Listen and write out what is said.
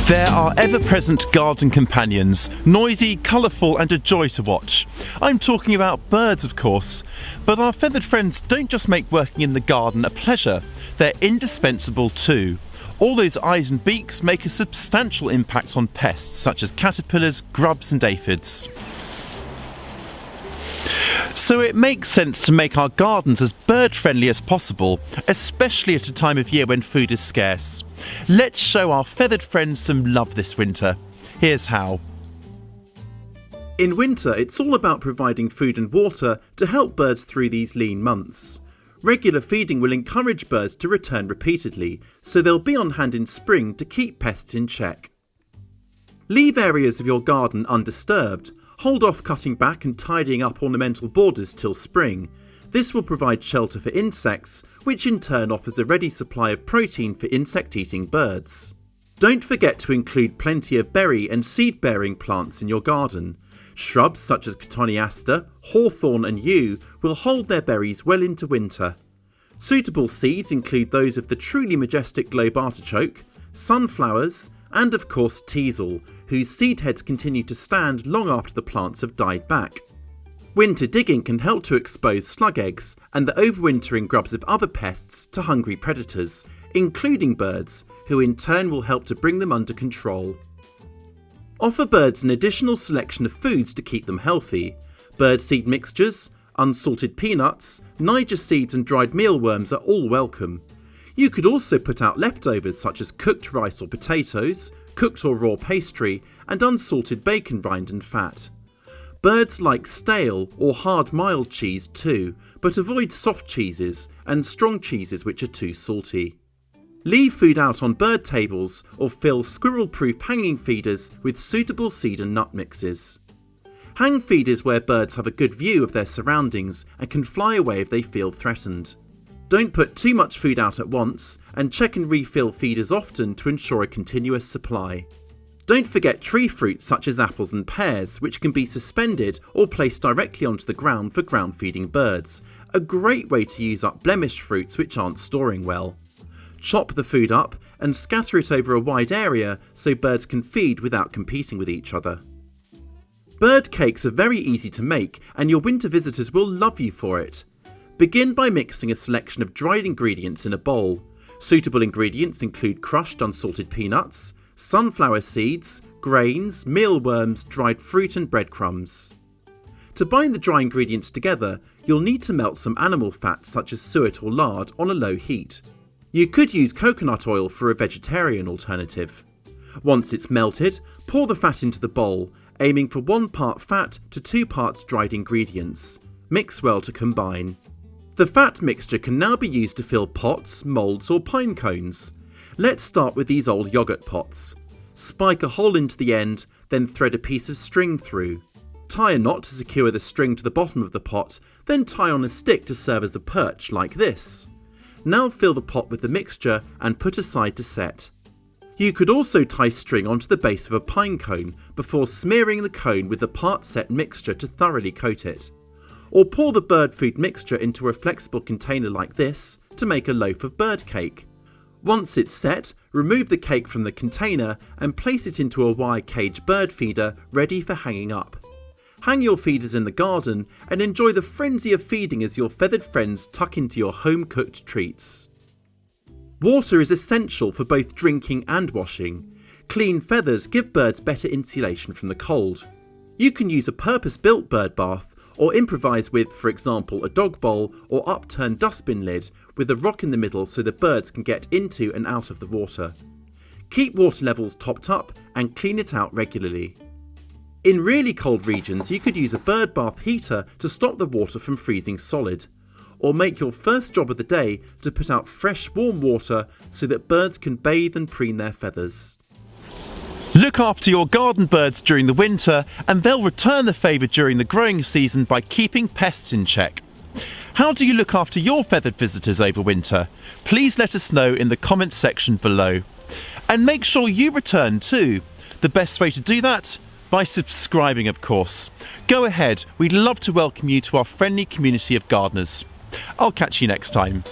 There are ever-present garden companions, noisy, colourful and a joy to watch. I'm talking about birds, of course. But our feathered friends don't just make working in the garden a pleasure, they're indispensable too. All those eyes and beaks make a substantial impact on pests such as caterpillars, grubs and aphids. So it makes sense to make our gardens as bird-friendly as possible, especially at a time of year when food is scarce. Let's show our feathered friends some love this winter. Here's how. In winter, it's all about providing food and water to help birds through these lean months. Regular feeding will encourage birds to return repeatedly, so they'll be on hand in spring to keep pests in check. Leave areas of your garden undisturbed. Hold off cutting back and tidying up ornamental borders till spring. This will provide shelter for insects, which in turn offers a ready supply of protein for insect-eating birds. Don't forget to include plenty of berry and seed-bearing plants in your garden. Shrubs such as cotoneaster, hawthorn and yew will hold their berries well into winter. Suitable seeds include those of the truly majestic globe artichoke, sunflowers, and of course teasel, whose seed heads continue to stand long after the plants have died back. Winter digging can help to expose slug eggs and the overwintering grubs of other pests to hungry predators, including birds, who in turn will help to bring them under control. Offer birds an additional selection of foods to keep them healthy. Birdseed mixtures, unsalted peanuts, Niger seeds and dried mealworms are all welcome. You could also put out leftovers such as cooked rice or potatoes, cooked or raw pastry, and unsalted bacon rind and fat. Birds like stale or hard mild cheese too, but avoid soft cheeses and strong cheeses which are too salty. Leave food out on bird tables or fill squirrel-proof hanging feeders with suitable seed and nut mixes. Hang feeders where birds have a good view of their surroundings and can fly away if they feel threatened. Don't put too much food out at once, and check and refill feeders often to ensure a continuous supply. Don't forget tree fruit such as apples and pears, which can be suspended or placed directly onto the ground for ground feeding birds, a great way to use up blemished fruits which aren't storing well. Chop the food up and scatter it over a wide area so birds can feed without competing with each other. Bird cakes are very easy to make, and your winter visitors will love you for it. Begin by mixing a selection of dried ingredients in a bowl. Suitable ingredients include crushed unsalted peanuts, sunflower seeds, grains, mealworms, dried fruit and breadcrumbs. To bind the dry ingredients together, you'll need to melt some animal fat such as suet or lard on a low heat. You could use coconut oil for a vegetarian alternative. Once it's melted, pour the fat into the bowl, aiming for 1 part fat to 2 parts dried ingredients. Mix well to combine. The fat mixture can now be used to fill pots, moulds or pine cones. Let's start with these old yoghurt pots. Spike a hole into the end, then thread a piece of string through. Tie a knot to secure the string to the bottom of the pot, then tie on a stick to serve as a perch like this. Now fill the pot with the mixture and put aside to set. You could also tie string onto the base of a pine cone before smearing the cone with the part set mixture to thoroughly coat it. Or pour the bird food mixture into a flexible container like this to make a loaf of bird cake. Once it's set, remove the cake from the container and place it into a wire cage bird feeder ready for hanging up. Hang your feeders in the garden and enjoy the frenzy of feeding as your feathered friends tuck into your home-cooked treats. Water is essential for both drinking and washing. Clean feathers give birds better insulation from the cold. You can use a purpose-built bird bath or improvise with, for example, a dog bowl or upturned dustbin lid with a rock in the middle so the birds can get into and out of the water. Keep water levels topped up and clean it out regularly. In really cold regions, you could use a bird bath heater to stop the water from freezing solid, or make your first job of the day to put out fresh warm water so that birds can bathe and preen their feathers. Look after your garden birds during the winter and they'll return the favour during the growing season by keeping pests in check. How do you look after your feathered visitors over winter? Please let us know in the comments section below. And make sure you return too. The best way to do that? By subscribing, of course. Go ahead, we'd love to welcome you to our friendly community of gardeners. I'll catch you next time.